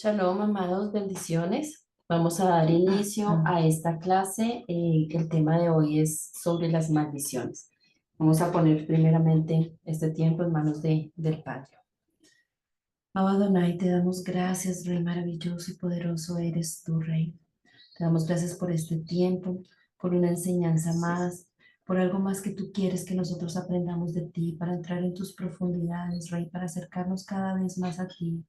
Shalom, amados, bendiciones. Vamos a dar inicio a esta clase. El tema de hoy es sobre las maldiciones. Vamos a poner primeramente este tiempo en manos del Padre. Abba Adonai, te damos gracias, Rey maravilloso y poderoso eres tu Rey. Te damos gracias por este tiempo, por una enseñanza más, por algo más que tú quieres que nosotros aprendamos de ti, para entrar en tus profundidades, Rey, para acercarnos cada vez más a ti.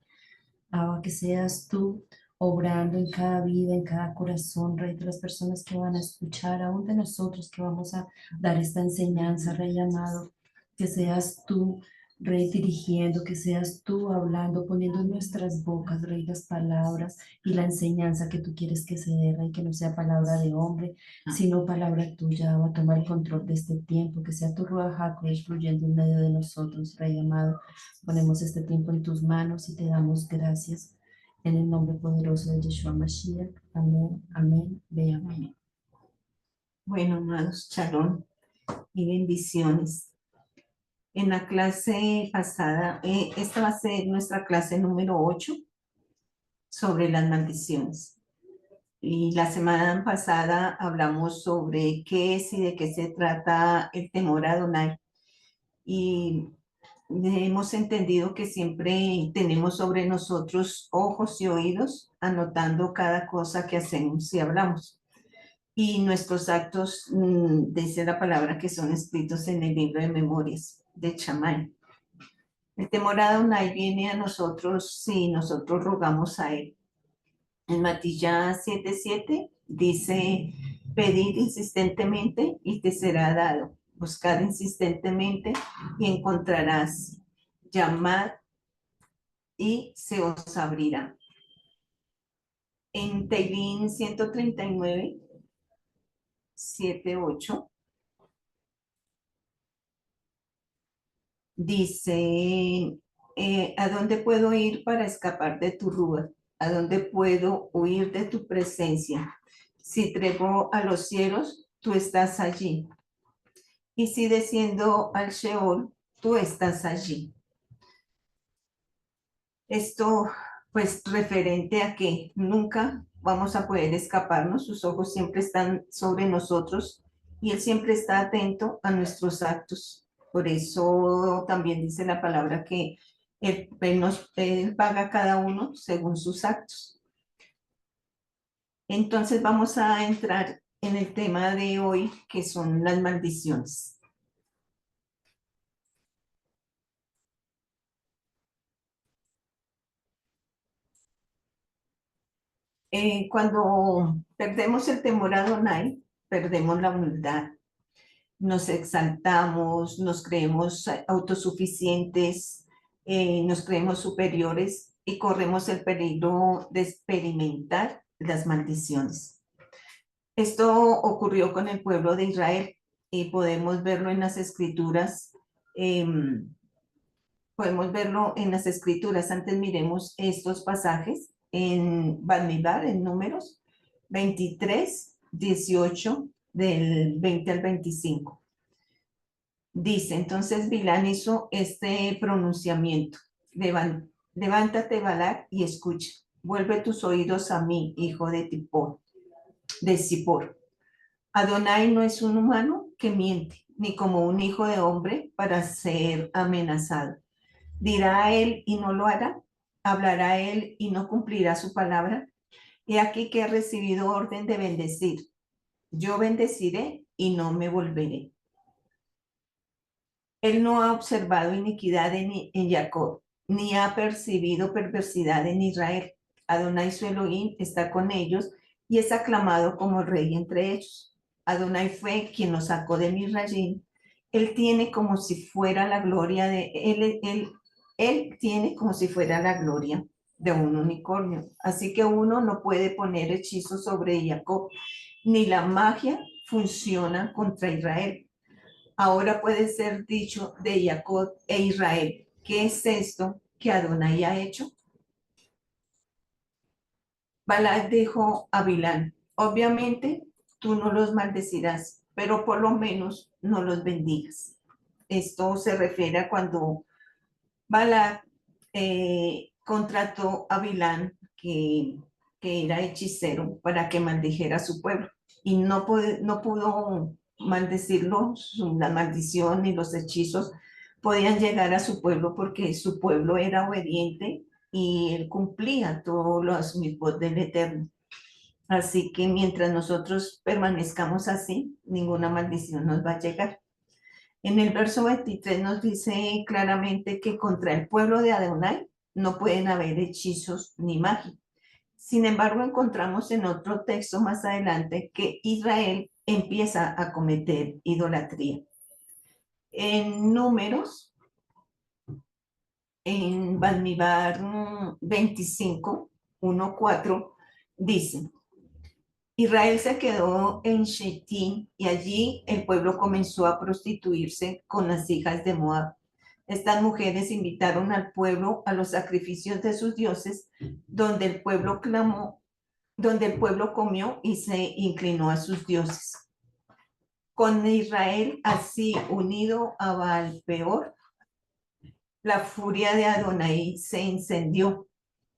Abba, que seas tú obrando en cada vida, en cada corazón, Rey, de las personas que van a escuchar, aún de nosotros que vamos a dar esta enseñanza, Rey amado, que seas tú, Rey, dirigiendo, que seas tú hablando, poniendo en nuestras bocas, Rey, las palabras y la enseñanza que tú quieres que se dé, Rey, que no sea palabra de hombre, sino palabra tuya. Abba, toma el control de este tiempo, que sea tu Ruach HaKodesh fluyendo en medio de nosotros, Rey amado. Ponemos este tiempo en tus manos y te damos gracias en el nombre poderoso de Yeshua Mashiach. Amén, amén, ve amén. Bueno, amados, shalom y bendiciones. En la clase pasada, esta va a ser nuestra clase número 8 sobre las maldiciones. Y la semana pasada hablamos sobre qué es y de qué se trata el temor a Adonai. Y hemos entendido que siempre tenemos sobre nosotros ojos y oídos, anotando cada cosa que hacemos y hablamos. Y nuestros actos, dice la palabra, que son escritos en el libro de memorias de Chamay. El temor a Adonai viene a nosotros si nosotros rogamos a él. En Matías 7:7 dice: pedid insistentemente y te será dado. Buscad insistentemente y encontrarás. Llamad y se os abrirá. En Teilín 139, 7:8 dice: ¿a dónde puedo ir para escapar de tu rúa? ¿A dónde puedo huir de tu presencia? Si trepo a los cielos, tú estás allí. Y si desciendo al Sheol, tú estás allí. Esto, pues, referente a que nunca vamos a poder escaparnos, sus ojos siempre están sobre nosotros y Él siempre está atento a nuestros actos. Por eso también dice la palabra que Él paga a cada uno según sus actos. Entonces vamos a entrar en el tema de hoy, que son las maldiciones. Cuando perdemos el temor a Adonai, perdemos la humildad, nos exaltamos, nos creemos autosuficientes, nos creemos superiores y corremos el peligro de experimentar las maldiciones. Esto ocurrió con el pueblo de Israel y podemos verlo en las escrituras. Podemos verlo en las escrituras. Antes miremos estos pasajes en Bamidbar, en Números 23:18, del 20 al 25. Dice: entonces Bilán hizo este pronunciamiento: levántate, Balac, y escucha. Vuelve tus oídos a mí, hijo de Zippor. Adonai no es un humano que miente, ni como un hijo de hombre para ser amenazado. ¿Dirá a él y no lo hará? ¿Hablará a él y no cumplirá su palabra? He aquí que he recibido orden de bendecir. Yo bendeciré y no me volveré. Él no ha observado iniquidad en Jacob, ni ha percibido perversidad en Israel. Adonai su Elohim está con ellos y es aclamado como rey entre ellos. Adonai fue quien nos sacó de Misraim. Él tiene como si fuera la gloria de él tiene como si fuera la gloria de un unicornio. Así que uno no puede poner hechizos sobre Jacob, ni la magia funciona contra Israel. Ahora puede ser dicho de Jacob e Israel: ¿qué es esto que Adonai ha hecho? Balac dijo a Bilán: obviamente tú no los maldecirás, pero por lo menos no los bendigas. Esto se refiere a cuando Balac contrató a Bilán, que, que era hechicero para que maldijera a su pueblo. Y no pudo maldecirlo, la maldición y los hechizos podían llegar a su pueblo porque su pueblo era obediente y él cumplía todos los mismos del Eterno. Así que mientras nosotros permanezcamos así, ninguna maldición nos va a llegar. En el verso 23 nos dice claramente que contra el pueblo de Adonai no pueden haber hechizos ni magia. Sin embargo, encontramos en otro texto más adelante que Israel empieza a cometer idolatría. En Números, en Bamidbar 25, 1:4, dice: Israel se quedó en Shittim y allí el pueblo comenzó a prostituirse con las hijas de Moab. Estas mujeres invitaron al pueblo a los sacrificios de sus dioses, donde el pueblo clamó, donde el pueblo comió y se inclinó a sus dioses. Con Israel así unido a Baal peor, la furia de Adonai se incendió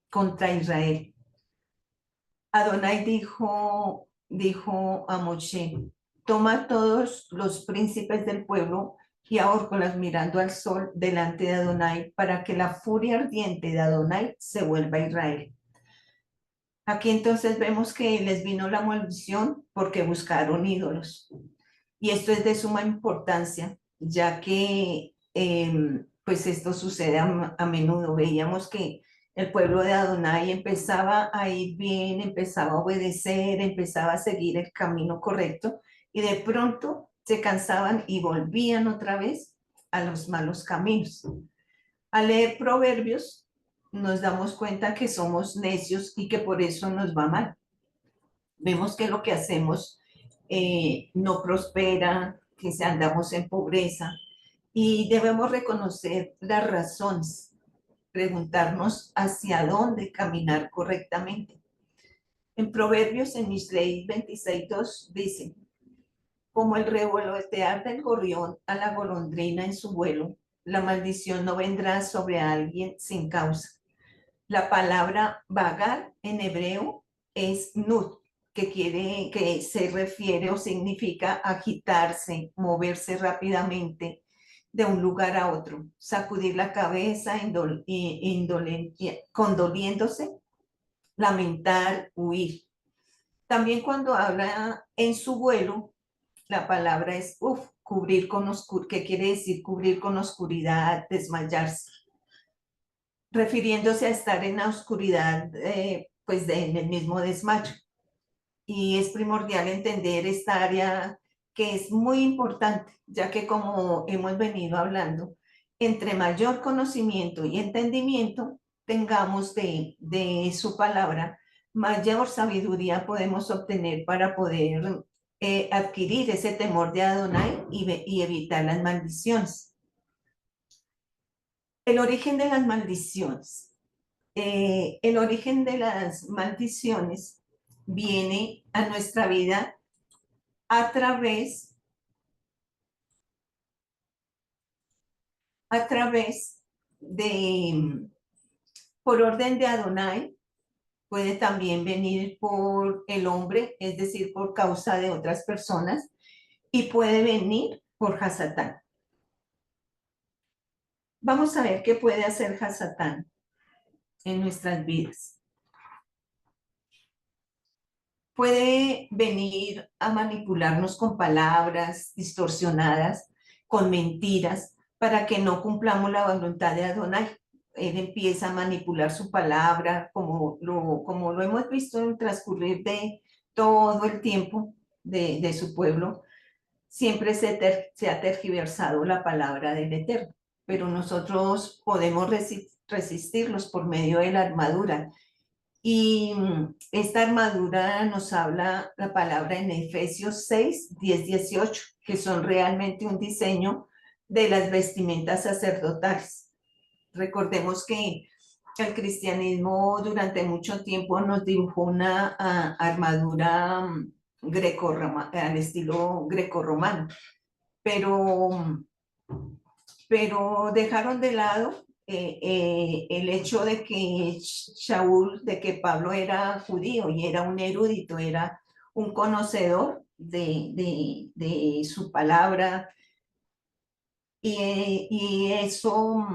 contra Israel. Adonai dijo a Moshe: toma todos los príncipes del pueblo y ahórcalos mirando al sol delante de Adonai, para que la furia ardiente de Adonai se vuelva a Israel. Aquí entonces vemos que les vino la maldición porque buscaron ídolos. Y esto es de suma importancia, ya que pues esto sucede a menudo. Veíamos que el pueblo de Adonai empezaba a ir bien, empezaba a obedecer, empezaba a seguir el camino correcto, y de pronto se cansaban y volvían otra vez a los malos caminos. Al leer Proverbios nos damos cuenta que somos necios y que por eso nos va mal. Vemos que lo que hacemos no prospera, que andamos en pobreza, y debemos reconocer las razones, preguntarnos hacia dónde caminar correctamente. En Proverbios, en Misley 26:2 dice: como el revolotear del gorrión a la golondrina en su vuelo, la maldición no vendrá sobre alguien sin causa. La palabra vagar en hebreo es nud, que se refiere o significa agitarse, moverse rápidamente de un lugar a otro, sacudir la cabeza, condoliéndose, lamentar, huir. También cuando habla en su vuelo, la palabra es cubrir con oscuridad, que quiere decir cubrir con oscuridad, desmayarse, refiriéndose a estar en la oscuridad, pues en el mismo desmayo. Y es primordial entender esta área, que es muy importante, ya que como hemos venido hablando, entre mayor conocimiento y entendimiento tengamos de su palabra, mayor sabiduría podemos obtener para poder adquirir ese temor de Adonai y evitar las maldiciones. El origen de las maldiciones. El origen de las maldiciones viene a nuestra vida a través de, por orden de Adonai, puede también venir por el hombre, es decir, por causa de otras personas, y puede venir por Hasatán. Vamos a ver qué puede hacer Hasatán en nuestras vidas. Puede venir a manipularnos con palabras distorsionadas, con mentiras, para que no cumplamos la voluntad de Adonai. Él empieza a manipular su palabra, como lo hemos visto en el transcurrir de todo el tiempo de su pueblo. Siempre se ha tergiversado la palabra del Eterno, pero nosotros podemos resistirlos por medio de la armadura. Y esta armadura nos habla la palabra en Efesios 6, 10, 18, que son realmente un diseño de las vestimentas sacerdotales. Recordemos que el cristianismo durante mucho tiempo nos dibujó una armadura al estilo grecorromano, pero dejaron de lado el hecho de que Shaul, de que Pablo era judío y era un erudito, era un conocedor de su palabra, y eso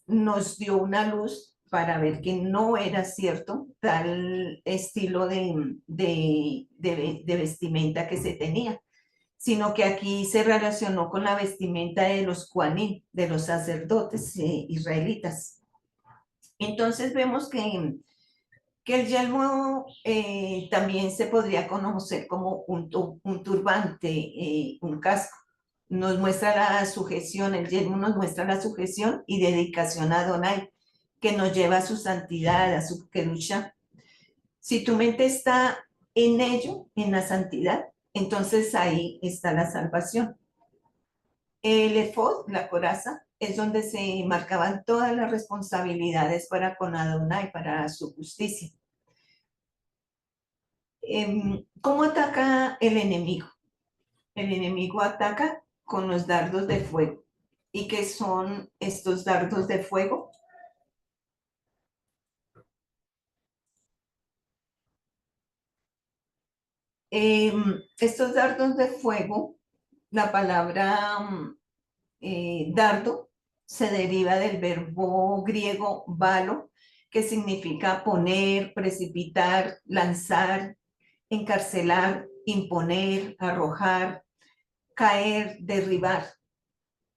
nos dio una luz para ver que no era cierto tal estilo de vestimenta que se tenía, sino que aquí se relacionó con la vestimenta de los Kohanim, de los sacerdotes israelitas. Entonces vemos que el yelmo también se podría conocer como un turbante, un casco. Nos muestra la sujeción, el yelmo nos muestra la sujeción y dedicación a Adonai, que nos lleva a su santidad, a su kedusha. Si tu mente está en ello, en la santidad, entonces ahí está la salvación. El efod, la coraza, es donde se marcaban todas las responsabilidades para con Adonai, para su justicia. ¿Cómo ataca el enemigo? El enemigo ataca con los dardos de fuego. ¿Y qué son estos dardos de fuego? Estos dardos de fuego, la palabra dardo se deriva del verbo griego balo, que significa poner, precipitar, lanzar, encarcelar, imponer, arrojar, caer, derribar.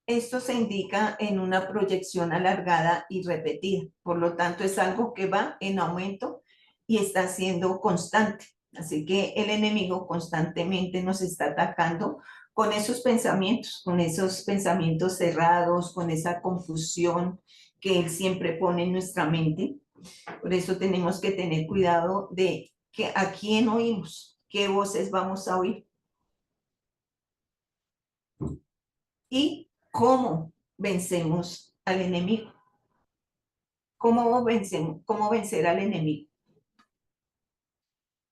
Esto se indica en una proyección alargada y repetida. Por lo tanto, es algo que va en aumento y está siendo constante. Así que el enemigo constantemente nos está atacando con esos pensamientos cerrados, con esa confusión que él siempre pone en nuestra mente. Por eso tenemos que tener cuidado de que a quién oímos, qué voces vamos a oír y cómo vencemos al enemigo. ¿Cómo vencer al enemigo?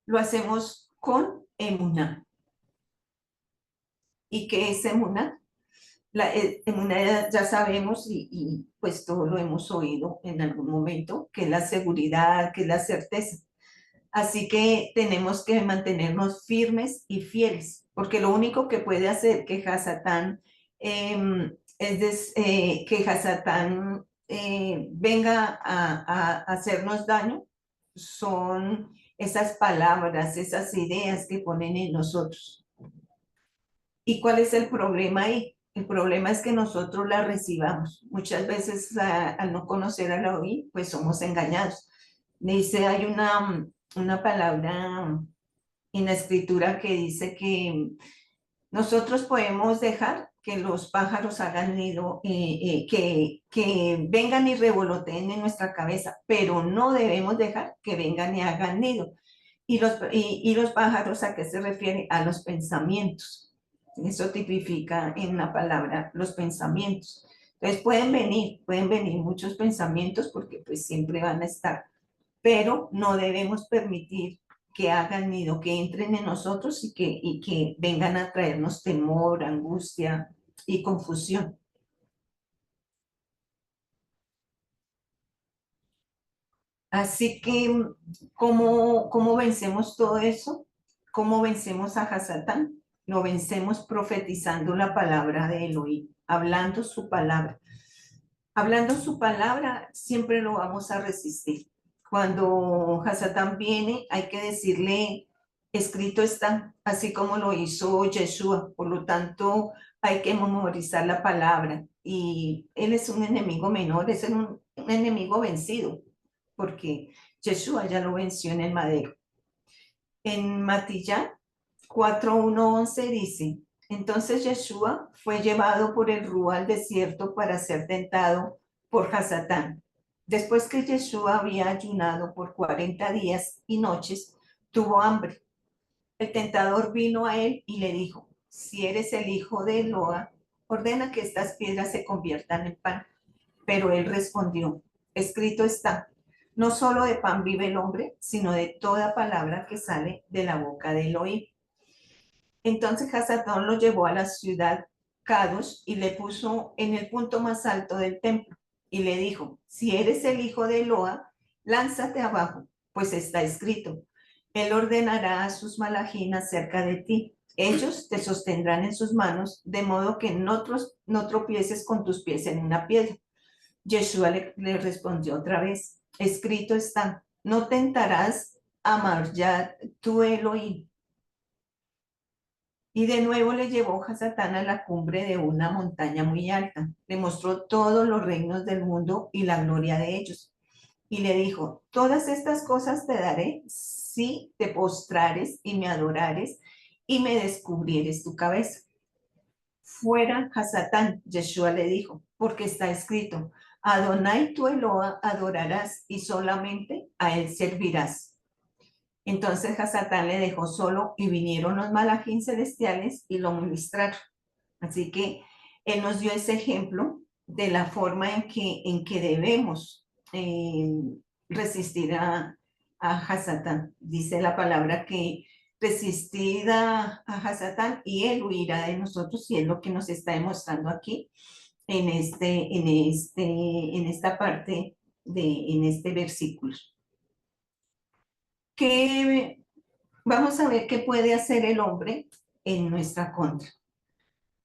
Lo hacemos con emuná. ¿Y qué es emuná? La emuná ya sabemos y pues todo lo hemos oído en algún momento, que es la seguridad, que es la certeza. Así que tenemos que mantenernos firmes y fieles, porque lo único que puede hacer que Hasatán que Hasatán venga a hacernos daño son esas palabras, esas ideas que ponen en nosotros. ¿Y cuál es el problema ahí? El problema es que nosotros la recibamos. Muchas veces al no conocer a la OI, pues somos engañados. Dice, hay una palabra en la escritura que dice que nosotros podemos dejar que los pájaros hagan nido, que vengan y revoloteen en nuestra cabeza, pero no debemos dejar que vengan y hagan nido. Y los pájaros, ¿a qué se refiere? A los pensamientos. Eso tipifica en la palabra los pensamientos. Entonces pueden venir muchos pensamientos porque pues siempre van a estar, pero no debemos permitir que hagan nido, que entren en nosotros y que vengan a traernos temor, angustia y confusión. Así que, ¿cómo vencemos todo eso? ¿Cómo vencemos a Hasatán? Lo vencemos profetizando la palabra de Elohim, hablando su palabra. Hablando su palabra, siempre lo vamos a resistir. Cuando Hasatán viene, hay que decirle, escrito está, así como lo hizo Yeshua. Por lo tanto, hay que memorizar la palabra. Y él es un enemigo menor, es un enemigo vencido, porque Yeshua ya lo venció en el madero. En Matillán 4:1-11 dice, entonces Yeshua fue llevado por el Rúa al desierto para ser tentado por Hasatán. Después que Yeshua había ayunado por 40 días y noches, tuvo hambre. El tentador vino a él y le dijo, si eres el hijo de Eloa, ordena que estas piedras se conviertan en pan. Pero él respondió, escrito está, no solo de pan vive el hombre, sino de toda palabra que sale de la boca de Elohim. Entonces Hasatón lo llevó a la ciudad Kadosh y le puso en el punto más alto del templo. y le dijo, si eres el hijo de Eloa, lánzate abajo, pues está escrito, él ordenará a sus malajín cerca de ti. Ellos te sostendrán en sus manos, de modo que no tropieces con tus pies en una piedra. Yeshua le respondió otra vez, escrito está, no tentarás a Marjat tu Elohim. Y de nuevo le llevó a Satán a la cumbre de una montaña muy alta. Le mostró todos los reinos del mundo y la gloria de ellos. Y le dijo, todas estas cosas te daré si te postrares y me adorares y me descubrieres tu cabeza. Fuera Hasatán, Yeshua le dijo, porque está escrito, Adonai tu Eloa adorarás y solamente a él servirás. Entonces Hasatán le dejó solo y vinieron los malajín celestiales y lo ministraron. Así que él nos dio ese ejemplo de la forma en que debemos resistir a Hasatán. Dice la palabra que resistir a Hasatán y él huirá de nosotros, y es lo que nos está demostrando aquí en esta parte en este versículo. Que vamos a ver qué puede hacer el hombre en nuestra contra.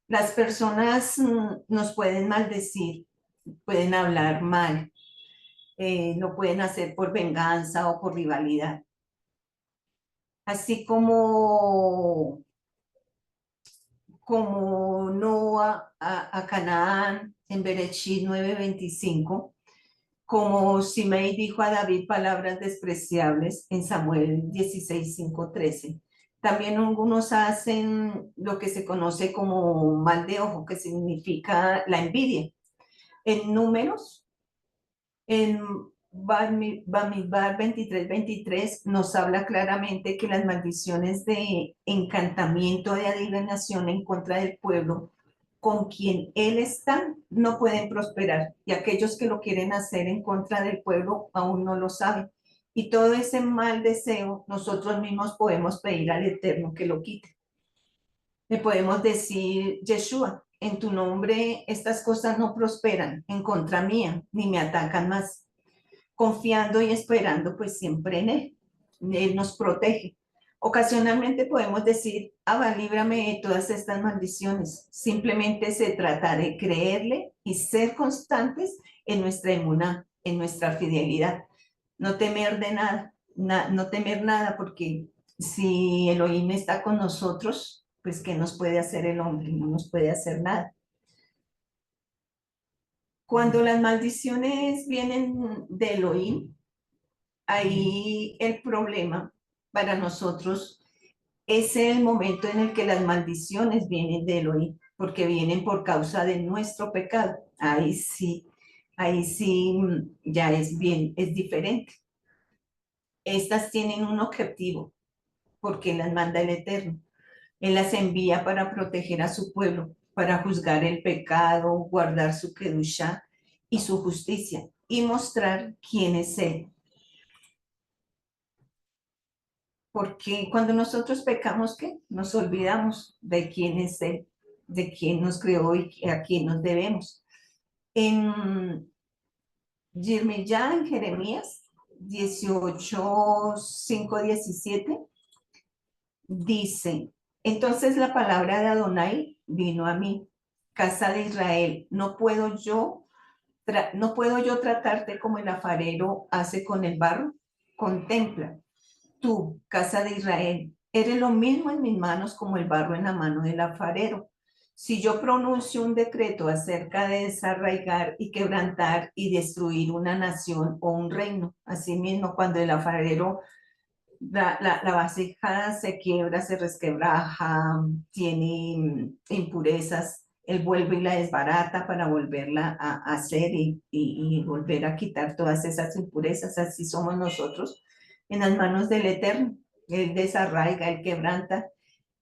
Las personas nos pueden maldecir, pueden hablar mal, lo pueden hacer por venganza o por rivalidad. Así como Noa a Canaán en Bereshit 9:25, como Simei dijo a David palabras despreciables en Samuel 16:5-13. También algunos hacen lo que se conoce como mal de ojo, que significa la envidia. En Números, en Bamidbar 23:23, nos habla claramente que las maldiciones de encantamiento, de adivinación en contra del pueblo con quien él está no pueden prosperar, y aquellos que lo quieren hacer en contra del pueblo aún no lo saben. Y todo ese mal deseo nosotros mismos podemos pedir al Eterno que lo quite. Le podemos decir, Yeshua, en tu nombre estas cosas no prosperan en contra mía, ni me atacan más. Confiando y esperando pues siempre en Él. Él nos protege. Ocasionalmente podemos decir, Abba, líbrame de todas estas maldiciones. Simplemente se trata de creerle y ser constantes en nuestra emuná, en nuestra fidelidad. No temer de nada, no temer nada, porque si Elohim está con nosotros, pues ¿qué nos puede hacer el hombre? No nos puede hacer nada. Cuando las maldiciones vienen de Elohim, ahí el problema para nosotros es el momento en el que las maldiciones vienen de Elohim, porque vienen por causa de nuestro pecado. Ahí sí ya es bien, es diferente. Estas tienen un objetivo, porque las manda el Eterno. Él las envía para proteger a su pueblo, para juzgar el pecado, guardar su kedushá y su justicia, y mostrar quién es Él. Porque cuando nosotros pecamos, ¿qué? Nos olvidamos de quién es Él, de quién nos creó y a quién nos debemos. En en Jeremías 18:5-17, dice, entonces la palabra de Adonai vino a mí, casa de Israel, no puedo yo tratarte como el alfarero hace con el barro. Contempla, tú, casa de Israel, eres lo mismo en mis manos como el barro en la mano del alfarero. Si yo pronuncio un decreto acerca de desarraigar y quebrantar y destruir una nación o un reino, asimismo cuando el alfarero, la vasija se quiebra, se resquebraja, tiene impurezas, él vuelve y la desbarata para volverla a hacer y volver a quitar todas esas impurezas. Así somos nosotros en las manos del Eterno. Él desarraiga, él quebranta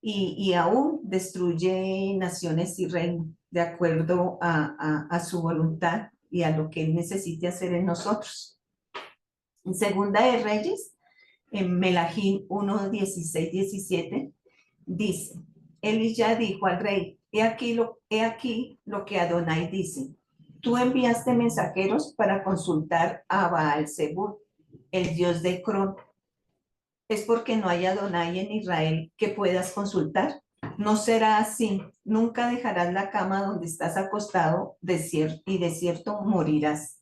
y aún destruye naciones y reinos de acuerdo a su voluntad y a lo que él necesite hacer en nosotros. En Segunda de Reyes, en Melahín 1:16-17, dice, Elías dijo al rey, he aquí lo que Adonai dice, tú enviaste mensajeros para consultar a Baal-Zebub, el dios de Cron. ¿Es porque no hay Adonai en Israel que puedas consultar? No será así. Nunca dejarás la cama donde estás acostado y de cierto morirás.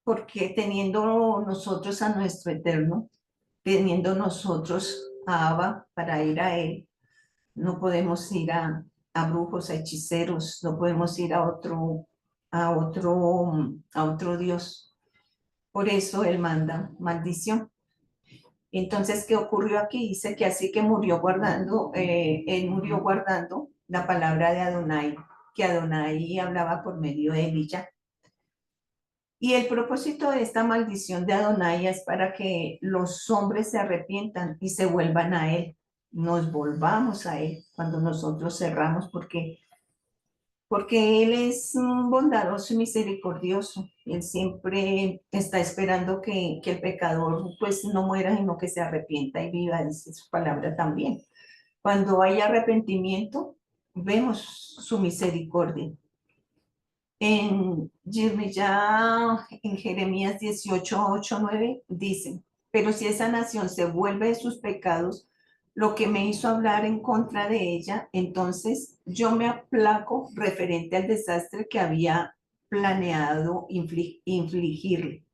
Porque teniendo nosotros a nuestro Eterno, teniendo nosotros a Abba para ir a Él, no podemos ir a brujos, a hechiceros, no podemos ir a otro Dios. Por eso Él manda maldición. Entonces, ¿qué ocurrió aquí? Dice que así que él murió guardando la palabra de Adonai, que Adonai hablaba por medio de Elías. Y el propósito de esta maldición de Adonai es para que los hombres se arrepientan y se vuelvan a Él, nos volvamos a Él cuando nosotros cerramos, porque Él es bondadoso y misericordioso. Él siempre está esperando que el pecador pues no muera, sino que se arrepienta y viva, dice su palabra también. Cuando hay arrepentimiento, vemos su misericordia. En Jeremías 18, 8, 9 dice, pero si esa nación se vuelve de sus pecados, lo que me hizo hablar en contra de ella, entonces yo me aplaco referente al desastre que había planeado infligirle.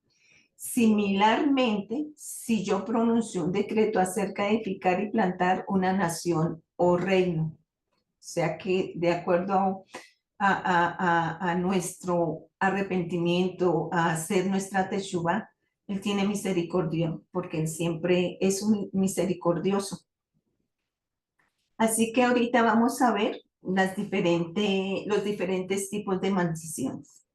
Similarmente, si yo pronuncio un decreto acerca de edificar y plantar una nación o reino, o sea que de acuerdo a nuestro arrepentimiento, a hacer nuestra teshuva, Él tiene misericordia, porque Él siempre es un misericordioso. Así que ahorita vamos a ver los diferentes tipos de maldiciones.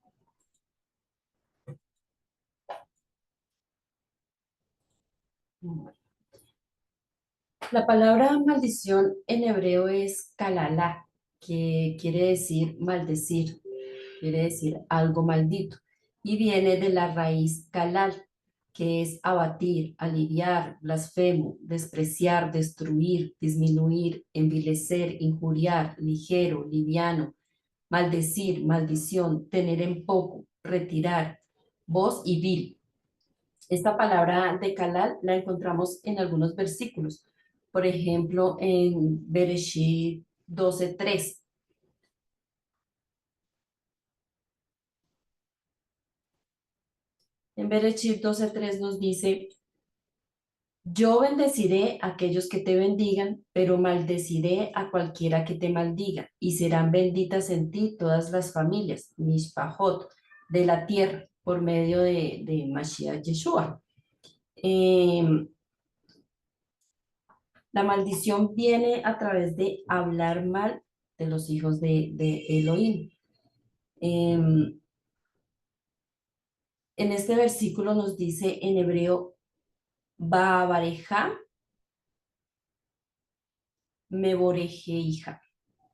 La palabra maldición en hebreo es kalalá, que quiere decir maldecir, quiere decir algo maldito, y viene de la raíz kalal, que es abatir, aliviar, blasfemo, despreciar, destruir, disminuir, envilecer, injuriar, ligero, liviano, maldecir, maldición, tener en poco, retirar, voz y vil. Esta palabra de kalal la encontramos en algunos versículos. Por ejemplo, en Bereshit 12:3. En Bereshit 12:3 nos dice, yo bendeciré a aquellos que te bendigan, pero maldeciré a cualquiera que te maldiga, y serán benditas en ti todas las familias, Mishpahot, de la tierra, por medio de Mashiach Yeshua. La maldición viene a través de hablar mal de los hijos de Elohim. En este versículo nos dice en hebreo, Baabareja, Meborejeija.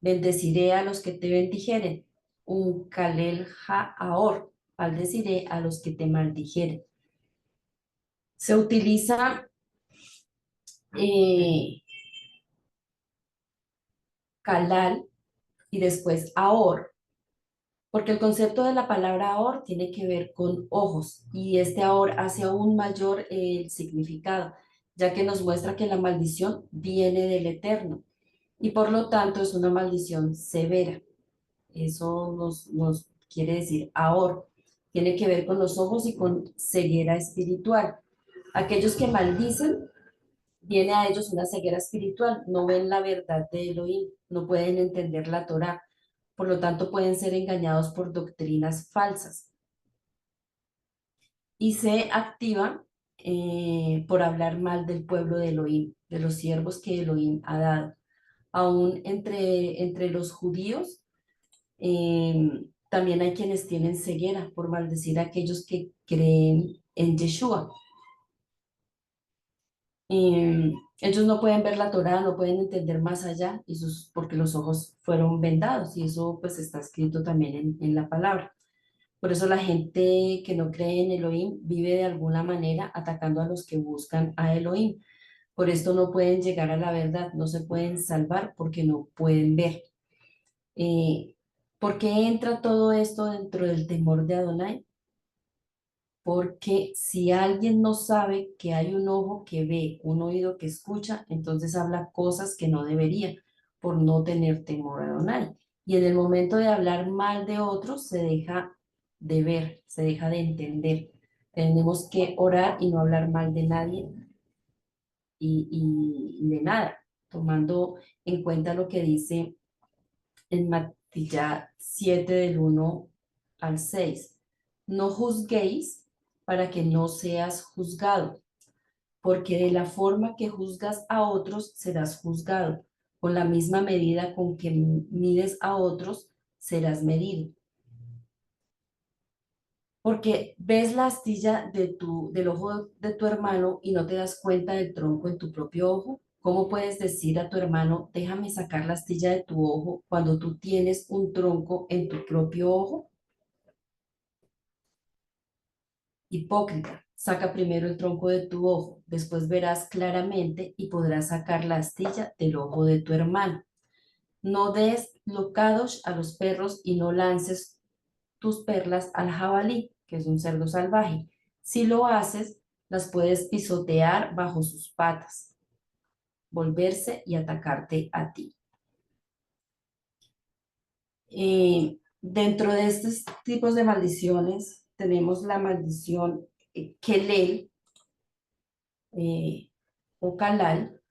Bendeciré a los que te bendijeren. Un kalel ahor. Maldeciré a los que te maldijeren. Se utiliza kalal y después ahor, porque el concepto de la palabra ahor tiene que ver con ojos y este ahor hace aún mayor el significado, ya que nos muestra que la maldición viene del Eterno y por lo tanto es una maldición severa. Eso nos quiere decir ahor. Tiene que ver con los ojos y con ceguera espiritual. Aquellos que maldicen, viene a ellos una ceguera espiritual, no ven la verdad de Elohim, no pueden entender la Torá, por lo tanto pueden ser engañados por doctrinas falsas. Y se activa por hablar mal del pueblo de Elohim, de los siervos que Elohim ha dado. Aún entre los judíos, también hay quienes tienen ceguera por maldecir a aquellos que creen en Yeshua. Ellos no pueden ver la Torá, no pueden entender más allá, porque los ojos fueron vendados y eso pues está escrito también en la palabra. Por eso la gente que no cree en Elohim vive de alguna manera atacando a los que buscan a Elohim. Por esto no pueden llegar a la verdad, no se pueden salvar porque no pueden ver. Eh, ¿Por qué entra todo esto dentro del temor de Adonai? Porque si alguien no sabe que hay un ojo que ve, un oído que escucha, entonces habla cosas que no debería por no tener temor a Adonai. Y en el momento de hablar mal de otros, se deja de ver, se deja de entender. Tenemos que orar y no hablar mal de nadie y de nada, tomando en cuenta lo que dice en Matilla 7 del 1 al 6. No juzguéis para que no seas juzgado, porque de la forma que juzgas a otros serás juzgado. Con la misma medida con que mides a otros serás medido. Porque ves la astilla del ojo de tu hermano y no te das cuenta del tronco en tu propio ojo. ¿Cómo puedes decir a tu hermano, déjame sacar la astilla de tu ojo cuando tú tienes un tronco en tu propio ojo? Hipócrita, saca primero el tronco de tu ojo, después verás claramente y podrás sacar la astilla del ojo de tu hermano. No des locados a los perros y no lances tus perlas al jabalí, que es un cerdo salvaje. Si lo haces, las puedes pisotear bajo sus patas, volverse y atacarte a ti. Dentro de estos tipos de maldiciones tenemos la maldición Kelel o Kalal.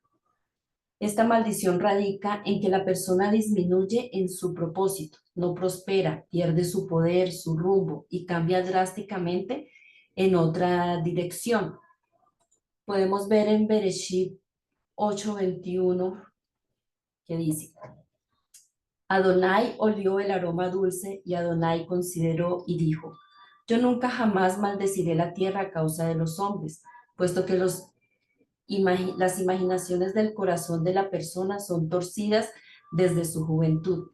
Esta maldición radica en que la persona disminuye en su propósito, no prospera, pierde su poder, su rumbo y cambia drásticamente en otra dirección. Podemos ver en Bereshit 8:21 que dice, Adonai olió el aroma dulce y Adonai consideró y dijo, yo nunca jamás maldeciré la tierra a causa de los hombres, puesto que las imaginaciones del corazón de la persona son torcidas desde su juventud.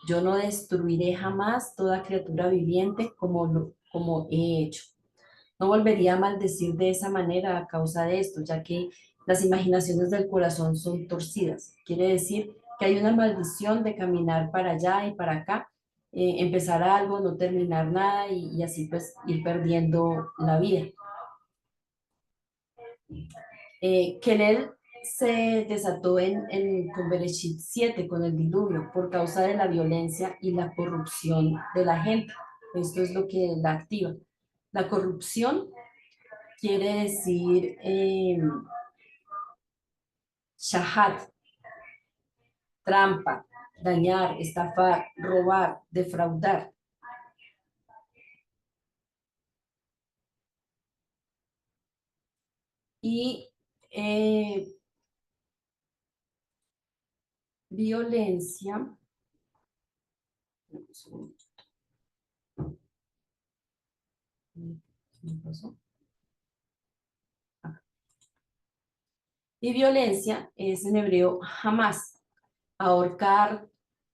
Yo no destruiré jamás toda criatura viviente como he hecho. No volvería a maldecir de esa manera a causa de esto, ya que las imaginaciones del corazón son torcidas. Quiere decir que hay una maldición de caminar para allá y para acá, empezar algo, no terminar nada y así pues ir perdiendo la vida. Kelel se desató con Bereshit 7, con el diluvio, por causa de la violencia y la corrupción de la gente. Esto es lo que la activa. La corrupción quiere decir shahat, trampa, dañar, estafar, robar, defraudar. Y violencia, ¿qué pasó? Y violencia es en hebreo jamás, ahorcar,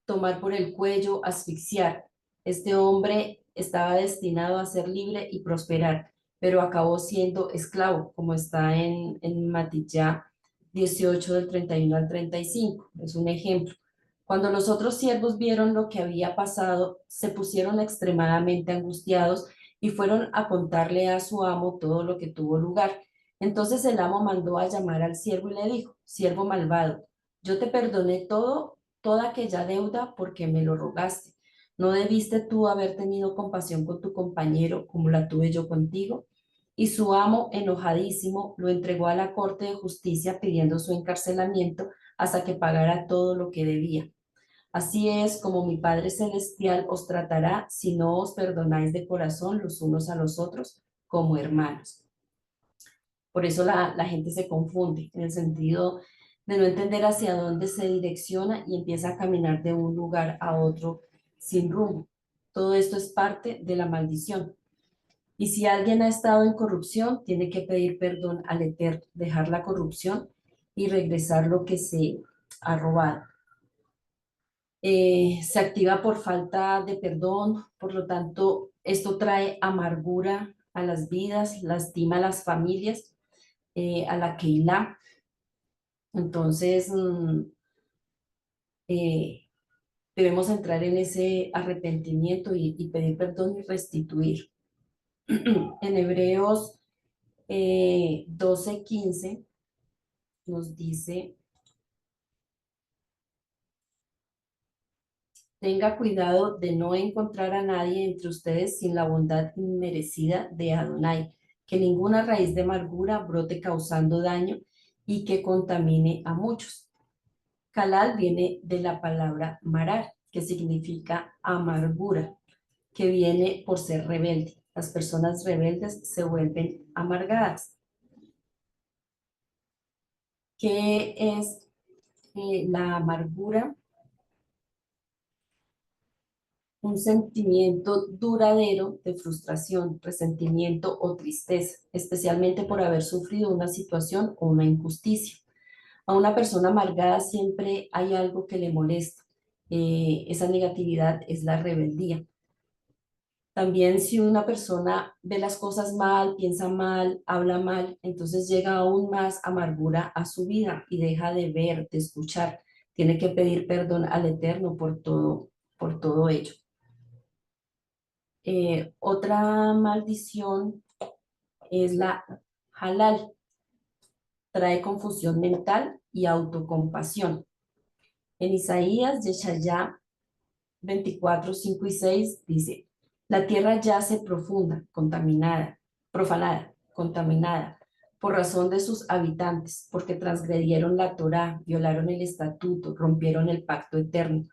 tomar por el cuello, asfixiar. Este hombre estaba destinado a ser libre y prosperar, pero acabó siendo esclavo, como está en Matilla 18 del 31 al 35. Es un ejemplo. Cuando los otros siervos vieron lo que había pasado, se pusieron extremadamente angustiados y fueron a contarle a su amo todo lo que tuvo lugar. Entonces el amo mandó a llamar al siervo y le dijo, siervo malvado, yo te perdoné toda aquella deuda porque me lo rogaste. ¿No debiste tú haber tenido compasión con tu compañero como la tuve yo contigo? Y su amo, enojadísimo, lo entregó a la corte de justicia pidiendo su encarcelamiento hasta que pagara todo lo que debía. Así es como mi Padre Celestial os tratará si no os perdonáis de corazón los unos a los otros como hermanos. Por eso la gente se confunde en el sentido de no entender hacia dónde se direcciona y empieza a caminar de un lugar a otro sin rumbo. Todo esto es parte de la maldición. Y si alguien ha estado en corrupción, tiene que pedir perdón al Eterno, dejar la corrupción y regresar lo que se ha robado. Se activa por falta de perdón, por lo tanto, esto trae amargura a las vidas, lastima a las familias, a la Keilah. Entonces, eh, debemos entrar en ese arrepentimiento y pedir perdón y restituir. En Hebreos 12:15 nos dice: tenga cuidado de no encontrar a nadie entre ustedes sin la bondad inmerecida de Adonai, que ninguna raíz de amargura brote causando daño y que contamine a muchos. Calal viene de la palabra marar, que significa amargura, que viene por ser rebelde. Las personas rebeldes se vuelven amargadas. ¿Qué es la amargura? Un sentimiento duradero de frustración, resentimiento o tristeza, especialmente por haber sufrido una situación o una injusticia. A una persona amargada siempre hay algo que le molesta. Esa negatividad es la rebeldía. También si una persona ve las cosas mal, piensa mal, habla mal, entonces llega aún más amargura a su vida y deja de ver, de escuchar. Tiene que pedir perdón al Eterno por todo ello. Otra maldición es la halal. Trae confusión mental y autocompasión. En Isaías, Yeshayá 24, 5 y 6 dice: la tierra yace profunda, contaminada, profanada, contaminada, por razón de sus habitantes, porque transgredieron la Torá, violaron el estatuto, rompieron el pacto eterno.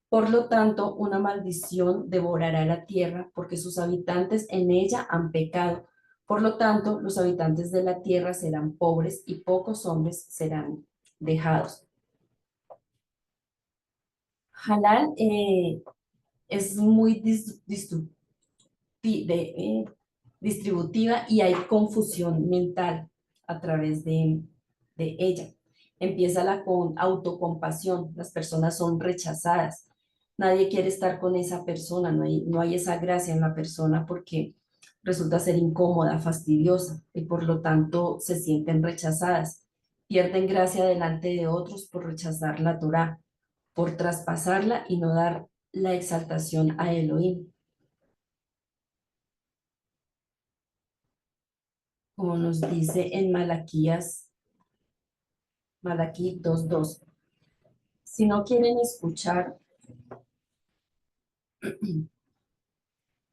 Por lo tanto, una maldición devorará la tierra, porque sus habitantes en ella han pecado. Por lo tanto, los habitantes de la tierra serán pobres y pocos hombres serán dejados. Halal es muy distributiva y hay confusión mental a través de ella. Empieza la con autocompasión, las personas son rechazadas, nadie quiere estar con esa persona, no hay esa gracia en la persona porque resulta ser incómoda, fastidiosa y por lo tanto se sienten rechazadas, pierden gracia delante de otros por rechazar la Torá, por traspasarla y no dar la exaltación a Elohim. Como nos dice en Malaquí 2:2. Si no quieren escuchar,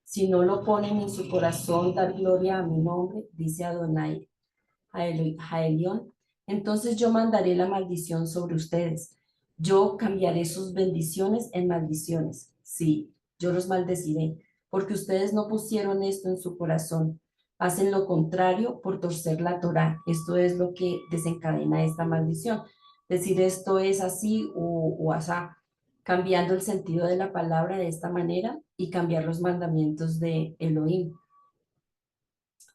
si no lo ponen en su corazón dar gloria a mi nombre, dice Adonai Jaelión, entonces yo mandaré la maldición sobre ustedes. Yo cambiaré sus bendiciones en maldiciones. Sí, yo los maldeciré, porque ustedes no pusieron esto en su corazón. Hacen lo contrario por torcer la Torá. Esto es lo que desencadena esta maldición. Decir esto es así o asá, cambiando el sentido de la palabra de esta manera y cambiar los mandamientos de Elohim.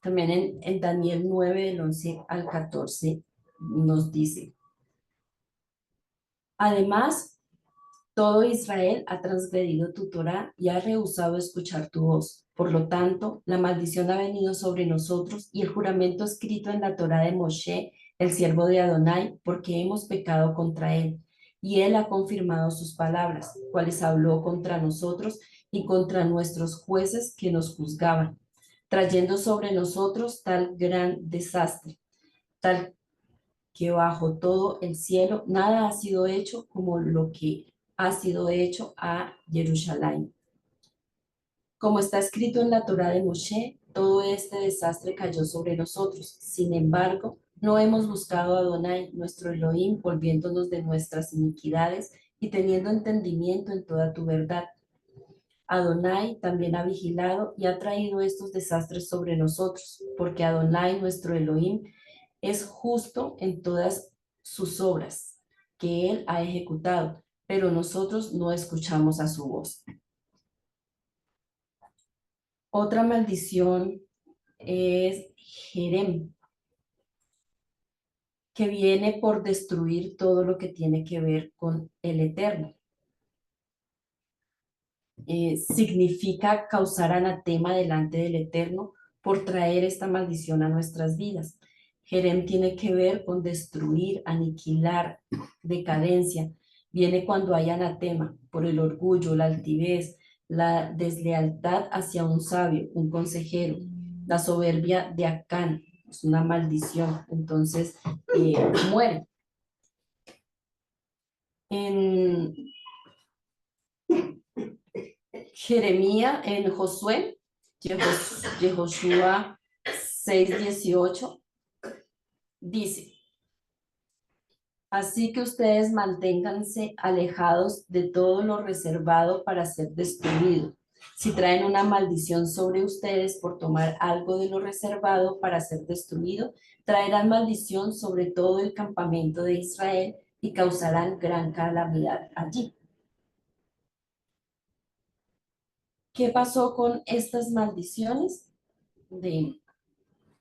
También en Daniel 9, del 11 al 14, nos dice: además, todo Israel ha transgredido tu Torá y ha rehusado escuchar tu voz. Por lo tanto, la maldición ha venido sobre nosotros y el juramento escrito en la Torá de Moshe, el siervo de Adonai, porque hemos pecado contra él. Y él ha confirmado sus palabras, cuales habló contra nosotros y contra nuestros jueces que nos juzgaban, trayendo sobre nosotros tal gran desastre, tal que bajo todo el cielo nada ha sido hecho como lo que ha sido hecho a Jerusalén. Como está escrito en la Torá de Moshe, todo este desastre cayó sobre nosotros. Sin embargo, no hemos buscado a Adonai, nuestro Elohim, volviéndonos de nuestras iniquidades y teniendo entendimiento en toda tu verdad. Adonai también ha vigilado y ha traído estos desastres sobre nosotros, porque Adonai, nuestro Elohim, es justo en todas sus obras que él ha ejecutado, pero nosotros no escuchamos a su voz. Otra maldición es Jerem, que viene por destruir todo lo que tiene que ver con el Eterno. Significa causar anatema delante del Eterno por traer esta maldición a nuestras vidas. Jerem tiene que ver con destruir, aniquilar, decadencia. Viene cuando hay anatema por el orgullo, la altivez, la deslealtad hacia un sabio, un consejero, la soberbia de Acán, es una maldición. Entonces, muere. En Jeremías, en Josué, Yehoshua 6:18, dice: así que ustedes manténganse alejados de todo lo reservado para ser destruido. Si traen una maldición sobre ustedes por tomar algo de lo reservado para ser destruido, traerán maldición sobre todo el campamento de Israel y causarán gran calamidad allí. ¿Qué pasó con estas maldiciones? De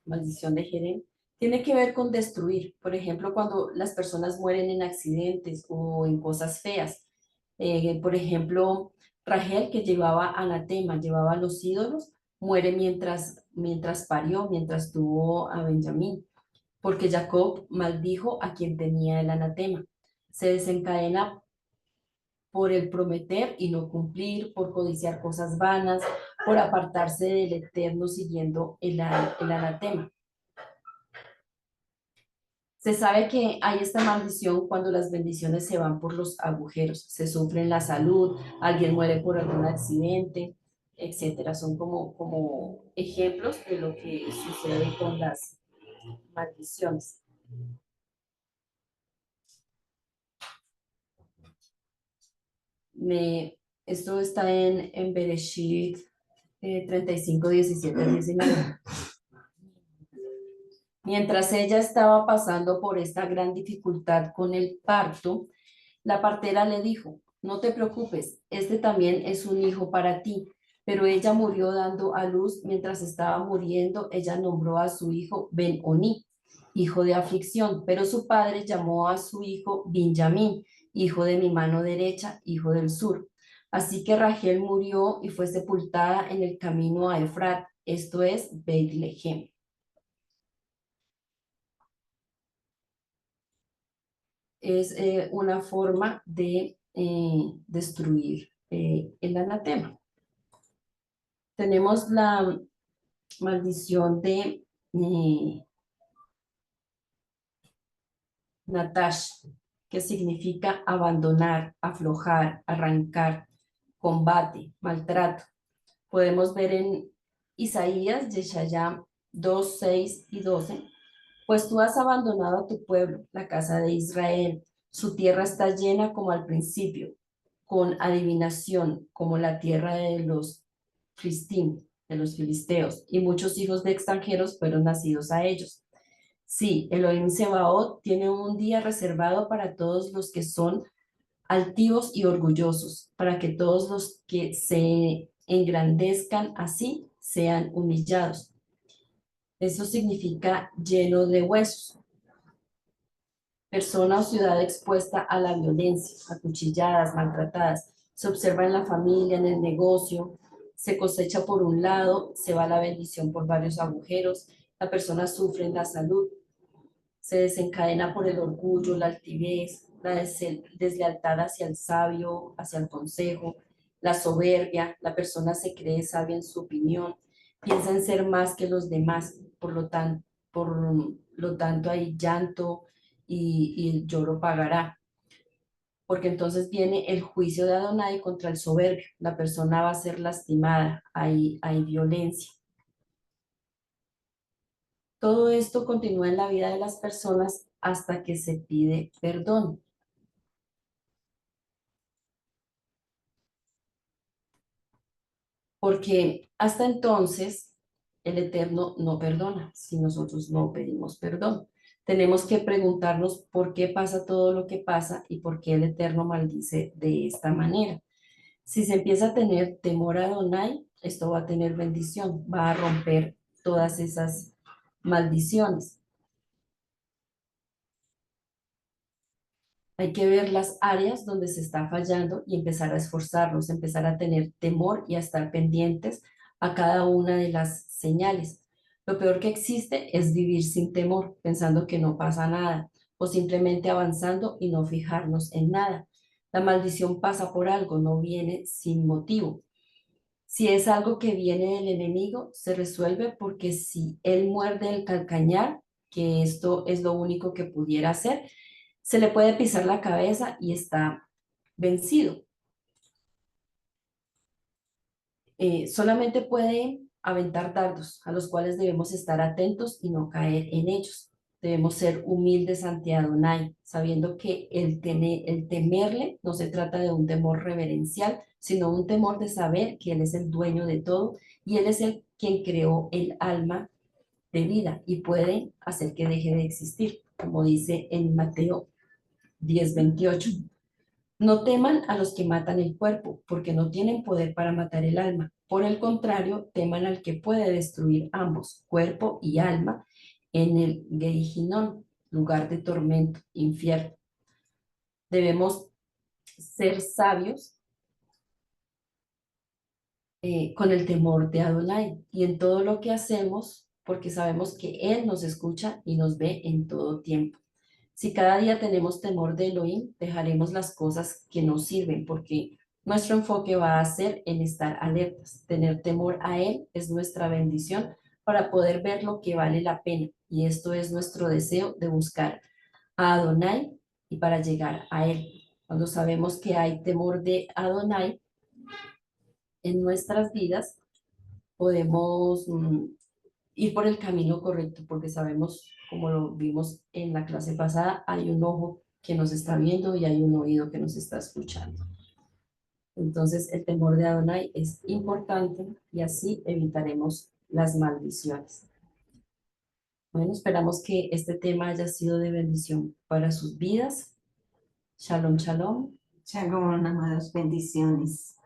maldición de Jerem, tiene que ver con destruir. Por ejemplo, cuando las personas mueren en accidentes o en cosas feas. Por ejemplo, Rachel, que llevaba anatema, llevaba los ídolos, muere mientras parió, mientras tuvo a Benjamín, porque Jacob maldijo a quien tenía el anatema. Se desencadena por el prometer y no cumplir, por codiciar cosas vanas, por apartarse del Eterno siguiendo el anatema. Se sabe que hay esta maldición cuando las bendiciones se van por los agujeros, se sufre en la salud, alguien muere por algún accidente, etcétera. Son como ejemplos de lo que sucede con las maldiciones. Esto está en Bereshit 35, 17, 19. Mientras ella estaba pasando por esta gran dificultad con el parto, la partera le dijo: no te preocupes, este también es un hijo para ti. Pero ella murió dando a luz. Mientras estaba muriendo, ella nombró a su hijo Ben-Oni, hijo de aflicción, pero su padre llamó a su hijo Benjamín, hijo de mi mano derecha, hijo del sur. Así que Rachel murió y fue sepultada en el camino a Efrat, esto es Beit-Lehem. Es una forma de destruir el anatema. Tenemos la maldición de Natash, que significa abandonar, aflojar, arrancar, combate, maltrato. Podemos ver en Isaías, Yeshayá 2, 6 y 12. Pues tú has abandonado a tu pueblo, la casa de Israel. Su tierra está llena como al principio, con adivinación, como la tierra de los Filistín, de los filisteos, y muchos hijos de extranjeros fueron nacidos a ellos. Sí, Elohim Sebaot tiene un día reservado para todos los que son altivos y orgullosos, para que todos los que se engrandezcan así sean humillados. Eso significa lleno de huesos. Persona o ciudad expuesta a la violencia, acuchilladas, maltratadas. Se observa en la familia, en el negocio, se cosecha por un lado, se va la bendición por varios agujeros, la persona sufre en la salud, se desencadena por el orgullo, la altivez, la deslealtad hacia el sabio, hacia el consejo, la soberbia, la persona se cree sabia en su opinión, piensa en ser más que los demás, por lo tanto hay llanto y el lloro pagará. Porque entonces viene el juicio de Adonai contra el soberbio, la persona va a ser lastimada, hay violencia. Todo esto continúa en la vida de las personas hasta que se pide perdón. Porque hasta entonces el Eterno no perdona si nosotros no pedimos perdón. Tenemos que preguntarnos por qué pasa todo lo que pasa y por qué el Eterno maldice de esta manera. Si se empieza a tener temor a Adonai, esto va a tener bendición, va a romper todas esas maldiciones. Hay que ver las áreas donde se está fallando y empezar a esforzarnos, empezar a tener temor y a estar pendientes a cada una de las señales. Lo peor que existe es vivir sin temor, pensando que no pasa nada, o simplemente avanzando y no fijarnos en nada. La maldición pasa por algo, no viene sin motivo. Si es algo que viene del enemigo, se resuelve porque si él muerde el calcañar, que esto es lo único que pudiera hacer, se le puede pisar la cabeza y está vencido. Solamente puede aventar dardos a los cuales debemos estar atentos y no caer en ellos. Debemos ser humildes ante Adonai, sabiendo que el temerle no se trata de un temor reverencial, sino un temor de saber que Él es el dueño de todo y Él es el quien creó el alma de vida y puede hacer que deje de existir, como dice en Mateo 10:28. No teman a los que matan el cuerpo, porque no tienen poder para matar el alma. Por el contrario, teman al que puede destruir ambos, cuerpo y alma, en el Gehinnom, lugar de tormento, infierno. Debemos ser sabios con el temor de Adonai y en todo lo que hacemos, porque sabemos que Él nos escucha y nos ve en todo tiempo. Si cada día tenemos temor de Elohim, dejaremos las cosas que nos sirven, porque nuestro enfoque va a ser en estar alertas. Tener temor a Él es nuestra bendición para poder ver lo que vale la pena. Y esto es nuestro deseo de buscar a Adonai y para llegar a Él. Cuando sabemos que hay temor de Adonai en nuestras vidas, podemos ir por el camino correcto, porque sabemos, como lo vimos en la clase pasada, hay un ojo que nos está viendo y hay un oído que nos está escuchando. Entonces, el temor de Adonai es importante y así evitaremos las maldiciones. Bueno, esperamos que este tema haya sido de bendición para sus vidas. Shalom, shalom. Shalom, amados, bendiciones.